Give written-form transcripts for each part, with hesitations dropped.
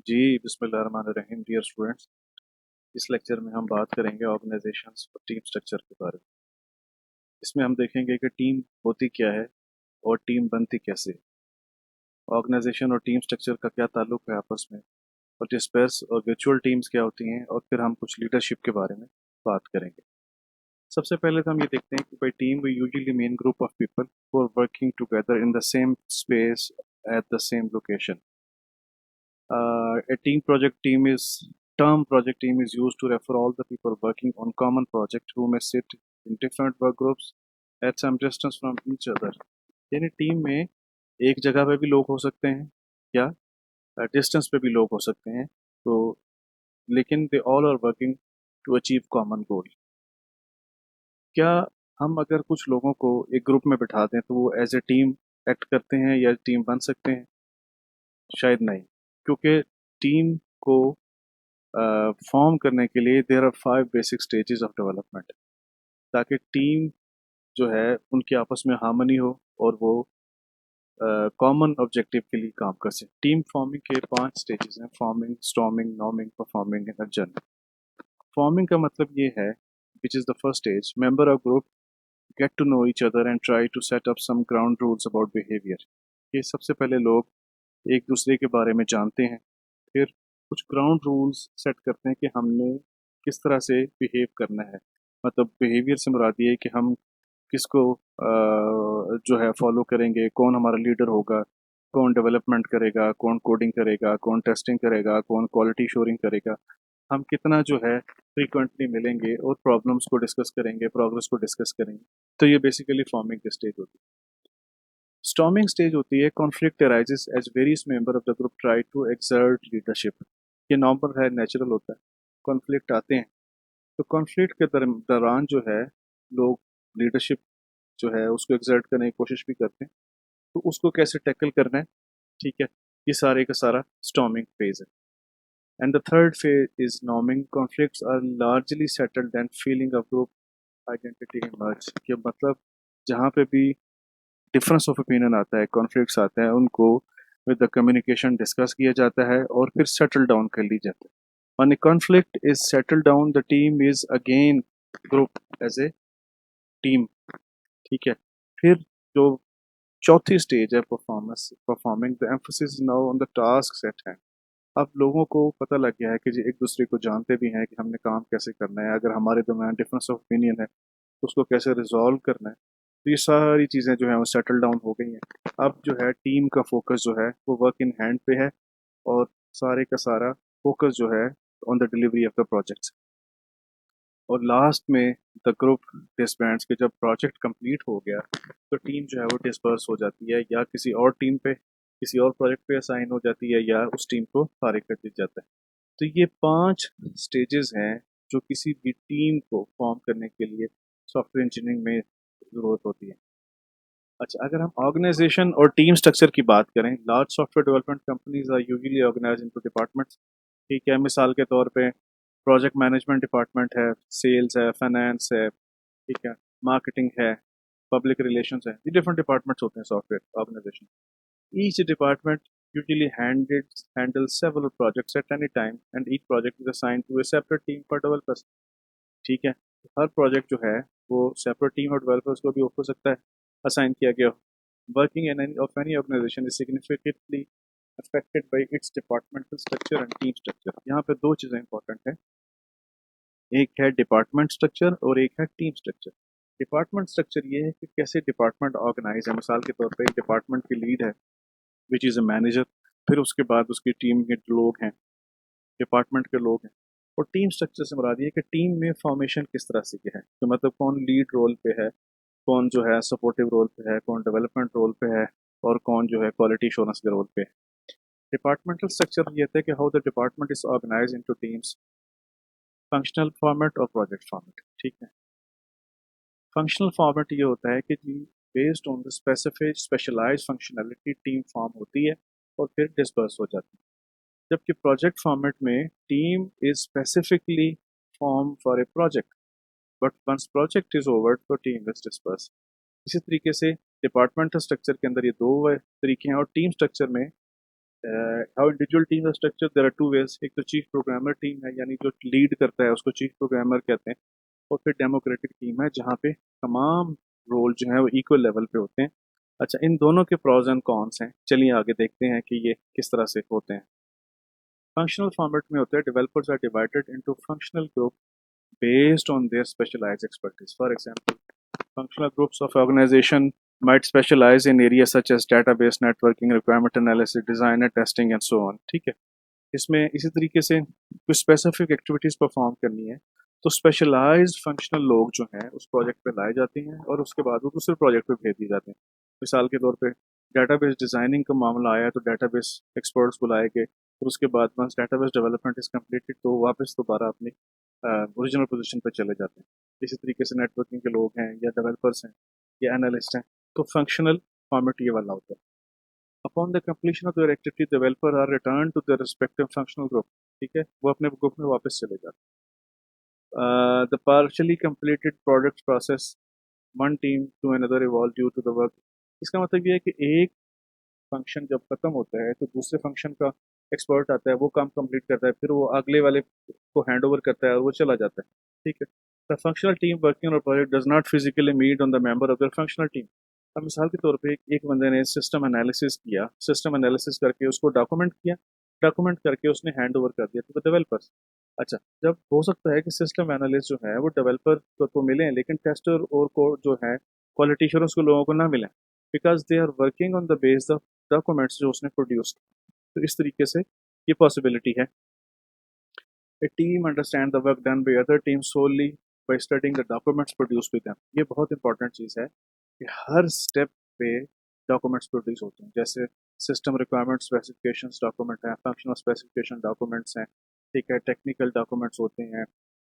जी, बिस्मिल्लाहिर्रहमानिर्रहीम dear students. इस lecture में हम बात करेंगे ऑर्गेनाइजेशंस और टीम स्ट्रक्चर के बारे में। इसमें हम देखेंगे कि टीम होती क्या है और टीम बनती कैसे है। ऑर्गेनाइजेशन और टीम स्ट्रक्चर का क्या ताल्लुक है आपस में, और डिस्पर्स और वर्चुअल टीम्स क्या होती हैं, और फिर हम कुछ लीडरशिप के बारे में बात करेंगे। सबसे पहले तो हम ये देखते हैं कि भाई team we usually mean group of people who are working together in the same space at the same location. A team project team is term project team is used to refer all the people working on common project who may sit in different work groups at some distance from each other. यानी team में एक जगह पे भी लोग हो सकते हैं या डिस्टेंस पे भी लोग हो सकते हैं, तो लेकिन they all are working to achieve common goal. क्या हम अगर कुछ लोगों को एक ग्रुप में बिठा दें तो वो एज ए टीम एक्ट करते हैं या टीम बन सकते हैं? शायद नहीं, क्योंकि टीम को फॉर्म करने के लिए there are 5 basic stages of development, ताकि टीम जो है उनकी आपस में हार्मनी हो और वो कॉमन ऑब्जेक्टिव के लिए काम कर सकें. टीम फॉर्मिंग के 5 स्टेजेस हैं: forming, storming, norming, performing and adjourning. Forming का मतलब ये है, which is the first stage, member of group get to know each other and try to set up some ground rules about behaviour. ये सबसे पहले लोग एक दूसरे के बारे में जानते हैं, फिर कुछ ग्राउंड रूल्स सेट करते हैं कि हमने किस तरह से बिहेव करना है. मतलब बिहेवियर से मुराद ये है कि हम किसको जो है फॉलो करेंगे, कौन हमारा लीडर होगा, कौन डेवलपमेंट करेगा, कौन कोडिंग करेगा, कौन टेस्टिंग करेगा, कौन क्वालिटी श्योरिंग करेगा, हम कितना जो है फ्रीक्वेंटली मिलेंगे और प्रॉब्लम्स को डिस्कस करेंगे, प्रोग्रेस को डिस्कस करेंगे. तो ये बेसिकली फॉर्मिंग की स्टेज होती है. स्टॉर्मिंग स्टेज होती है, conflict arises as various member of the group try to exert leadership. ये नॉर्मल है, नेचुरल होता है. कॉन्फ्लिक्ट आते हैं, तो कॉन्फ्लिक्ट के दौरान जो है लोग लीडरशिप जो है उसको एक्सर्ट करने की कोशिश भी करते हैं. तो उसको कैसे टैकल करना है, ठीक है, ये सारे का सारा स्टॉर्मिंग फेज है. And the third phase is norming. Conflicts are largely settled and feeling of group identity emerge. कि मतलब जहाँ पे भी डिफरेंस ऑफ ओपिनियन आता है, कॉन्फ्लिक्ट्स आते हैं, उनको विद द कम्युनिकेशन डिस्कस किया जाता है और फिर सेटल डाउन कर ली जाती है. When a conflict is settled down, the team is again grouped as a team. ठीक है. फिर जो चौथी स्टेज है performing, the emphasis now on the task at hand. अब लोगों को पता लग गया है कि जी एक दूसरे को जानते भी हैं कि हमने काम कैसे करना है, अगर हमारे दरम्यान डिफरेंस ऑफ ओपिनियन है तो उसको कैसे रिजॉल्व करना है. तो ये सारी चीज़ें जो है वो सेटल डाउन हो गई हैं. अब जो है टीम का फोकस जो है वो वर्क इन हैंड पे है, और सारे का सारा फोकस जो है on the delivery of the projects. और लास्ट में द ग्रुप डिसबैंड्स के, जब प्रोजेक्ट कंप्लीट हो गया तो टीम जो है वो डिस्पर्स हो जाती है, या किसी और टीम पे, किसी और प्रोजेक्ट पे असाइन हो जाती है, या उस टीम को फारिग कर दिया जाता है. तो ये 5 स्टेजेस हैं जो किसी भी टीम को फॉर्म करने के लिए सॉफ्टवेयर इंजीनियरिंग में ज़रूरत होती है. अच्छा, अगर हम ऑर्गेनाइजेशन और टीम स्ट्रक्चर की बात करें, large software development companies are usually organise into departments. ठीक है, मिसाल के तौर पे प्रोजेक्ट मैनेजमेंट डिपार्टमेंट है, सेल्स है, फाइनेंस है, ठीक है, मार्केटिंग है, पब्लिक रिलेशंस है. ये डिफरेंट डिपार्टमेंट्स होते हैं software organisation. Each department usually handles several projects at any time, and each project is assigned to a separate team for developers. ठीक है, तो हर प्रोजेक्ट जो है वो सेपरेट टीम और डेवलपर्स को भी हो सकता है असाइन किया गया हो. Working in any of any organisation is significantly affected by its departmental structure and team structure. यहाँ पे दो चीज़ें इंपॉर्टेंट है, एक है डिपार्टमेंट स्ट्रक्चर और एक है टीम स्ट्रक्चर. डिपार्टमेंट स्ट्रक्चर ये है कि कैसे डिपार्टमेंट ऑर्गेनाइज है. मिसाल के तौर पे एक डिपार्टमेंट की लीड है विच इज़ अ मैनेजर, फिर उसके बाद उसकी टीम के जो लोग हैं, डिपार्टमेंट के लोग हैं. और टीम स्ट्रक्चर से मुराद ये है कि टीम में फॉर्मेशन किस तरह से है, तो मतलब कौन लीड रोल पे है, कौन जो है सपोर्टिव रोल पे है, कौन डेवलपमेंट रोल पे है, और कौन जो है क्वालिटी एश्योरेंस के रोल पे है. डिपार्टमेंटल स्ट्रक्चर ये है कि how the department is organise into teams, functional format और प्रोजेक्ट फॉर्मेट. ठीक है, फंक्शनल फॉर्मेट ये होता है कि जी based on the specific specialised functionality team form होती है और फिर डिस्पर्स हो जाती है. जबकि प्रोजेक्ट फॉर्मेट में team is specifically form for a project, but once project is over तो टीम इज डिस्पर्स. इसी तरीके से डिपार्टमेंटल स्ट्रक्चर के अंदर ये दो तरीके हैं, और टीम स्ट्रक्चर में how individual team structure, there are two ways. एक तो चीफ प्रोग्रामर टीम है, यानी जो लीड करता है उसको चीफ प्रोग्रामर कहते हैं। और फिर डेमोक्रेटिक टीम है जहाँ पे तमाम रोल जो है वो इक्वल लेवल पे होते हैं। अच्छा, इन दोनों के प्रोज एंड कॉन्स हैं, चलिए आगे देखते हैं कि ये किस तरह से होते हैं। फंक्शनल फॉर्मेट में होता है developers are divided into functional group based on their specialized expertise. For example, functional groups of organization might specialize in areas such as database, networking, requirement analysis, design and testing and so on. ठीक है, इसमें इसी तरीके से कुछ specific activities perform करनी है तो स्पेशलाइज्ड फंक्शनल लोग जो हैं उस प्रोजेक्ट पे लाए जाते हैं और उसके बाद वो दूसरे प्रोजेक्ट पे भेज दिए जाते हैं। मिसाल के तौर पे डेटाबेस डिज़ाइनिंग का मामला आया तो डेटाबेस एक्सपर्ट्स बुलाए गए, और उसके बाद once database development is completed तो वापस दोबारा अपनी ओरिजिनल पोजीशन पर चले जाते हैं। इसी तरीके से नेटवर्किंग के लोग हैं या डेवलपर्स हैं या एनालिस्ट हैं, तो फंक्शनल फॉर्मेट ये वाला होता है। Upon the completion of their activity developer are return to their respective functional group. ठीक है, वो अपने ग्रुप में वापस चले जाते हैं। The partially completed product process one team to another evolve due to the work. इसका मतलब ये है कि एक फंक्शन जब खत्म होता है तो दूसरे फंक्शन का एक्सपर्ट आता है, वो काम कंप्लीट करता है, फिर वो अगले वाले को हैंड ओवर करता है और वो चला जाता है। ठीक है, the functional team working on project does not physically meet on the member of the functional team. अब मिसाल के तौर पे एक बंदे ने सिस्टम एनालिसिस किया, सिस्टम एनालिसिस करके उसको डॉक्यूमेंट किया, डॉक्यूमेंट करके उसने हैंड ओवर कर दिया टू द डेवलपर्स। अच्छा, जब हो सकता है कि सिस्टम एनालिस्ट जो है वो डेवलपर को मिले लेकिन टेस्टर और को जो है क्वालिटी एश्योरेंस को लोगों को ना मिले, because they are working on the base of documents जो उसने प्रोड्यूस। तो इस तरीके से ये पॉसिबिलिटी है। A team understand the work done by other teams solely by studying the documents produced by them। ये बहुत इंपॉर्टेंट चीज़ है कि हर स्टेप पे डॉक्यूमेंट्स प्रोड्यूस होते हैं। जैसे सिस्टम रिक्वायरमेंट स्पेसिफिकेशंस डॉक्यूमेंट हैं, फंक्शनल स्पेसिफिकेशन डॉक्यूमेंट्स हैं, ठीक है, टेक्निकल डॉक्यूमेंट्स होते हैं,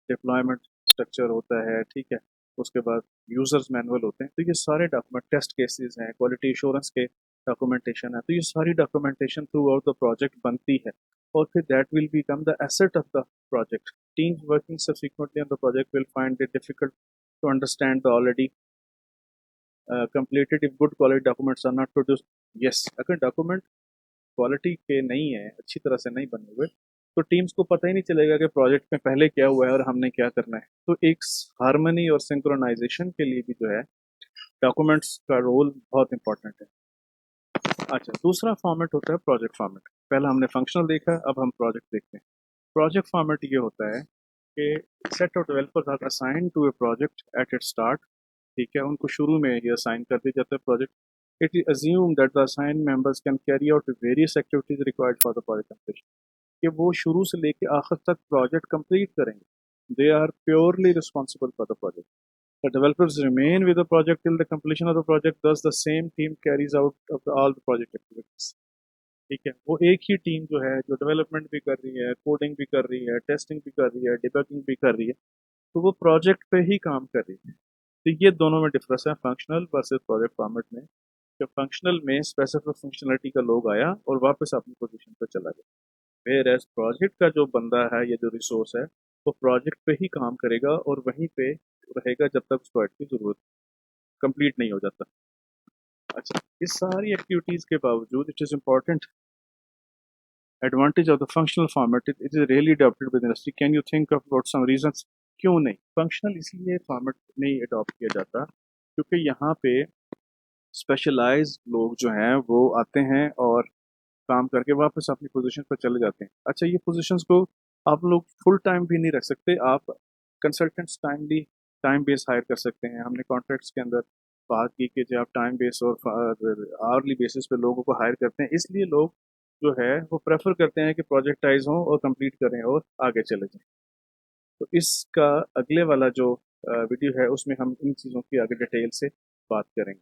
डिप्लॉयमेंट स्ट्रक्चर होता है, ठीक है, उसके बाद यूजर्स मैनुअल होते हैं। तो ये सारे डॉक्यूमेंट, टेस्ट केसेस हैं, क्वालिटी एश्योरेंस के डॉक्यूमेंटेशन है, तो ये सारी documentation through out the project बनती है और फिर that will become the asset of the project। Teams working subsequently on the project will find it difficult to understand the already completed if good quality documents are not produced। Yes, अगर document quality के नहीं है, अच्छी तरह से नहीं बने हुए, तो टीम्स को पता ही नहीं चलेगा कि प्रोजेक्ट में पहले क्या हुआ है और हमने क्या करना है। तो एक हार्मनी और सिंक्रोनाइजेशन के लिए भी जो है डॉक्यूमेंट्स का रोल बहुत इंपॉर्टेंट है। अच्छा, दूसरा फॉर्मेट होता है प्रोजेक्ट फॉर्मेट। पहला हमने फंक्शनल देखा, अब हम प्रोजेक्ट देखते हैं। प्रोजेक्ट फॉर्मेट ये होता है कि set of developers are assign to a project at it start. ठीक है, उनको शुरू में ये असाइन कर दिया जाता है project. It is assume that the assign members can carry out various activities required for the project completion. कि वो शुरू से लेके आखिर तक प्रोजेक्ट कंप्लीट करेंगे। They are purely responsible for the project. The developers remain with the project till the completion of the project, thus the same team carries out all the project activities। ठीक है, वो एक ही team जो है जो development भी कर रही है, कोडिंग भी कर रही है, टेस्टिंग भी कर रही है, डिबगिंग भी कर रही है, तो वो प्रोजेक्ट पे ही काम कर रही है। तो ये दोनों में डिफरेंस है फंक्शनल वर्सेस प्रोजेक्ट फॉर्मेट में। कि फंक्शनल में स्पेसिफिक फंक्शनलिटी का लोग आया और वापस अपनी पोजीशन पर चला गया, वेयर एज प्रोजेक्ट का जो बंदा है या जो रिसोर्स है वो प्रोजेक्ट पे ही काम करेगा और वहीं पे रहेगा जब तक उस प्रोजेक्ट की जरूरत कंप्लीट नहीं हो जाता। अच्छा, इस सारी एक्टिविटीज के बावजूद it is important advantage of the functional format, it is really adopted by the industry। Can you think of about some reasons? क्यों नहीं फंक्शनल इसलिए फॉर्मेट नहीं अडॉप्ट किया जाता क्योंकि यहाँ पे स्पेशलाइज्ड लोग जो हैं वो आते हैं और काम करके वापस अपनी पोजीशन पर चले जाते हैं। अच्छा, ये पोजीशंस को आप लोग फुल टाइम भी नहीं रख सकते, आप कंसल्टेंट्स टाइम बेस हायर कर सकते हैं। हमने कॉन्ट्रैक्ट्स के अंदर बात की कि जब आप टाइम बेस और आवरली बेसिस पे लोगों को हायर करते हैं, इसलिए लोग जो है वो प्रेफर करते हैं कि प्रोजेक्टाइज हों और कंप्लीट करें और आगे चले जाएं। तो इसका अगले वाला जो वीडियो है उसमें हम इन चीज़ों की आगे डिटेल से बात करेंगे।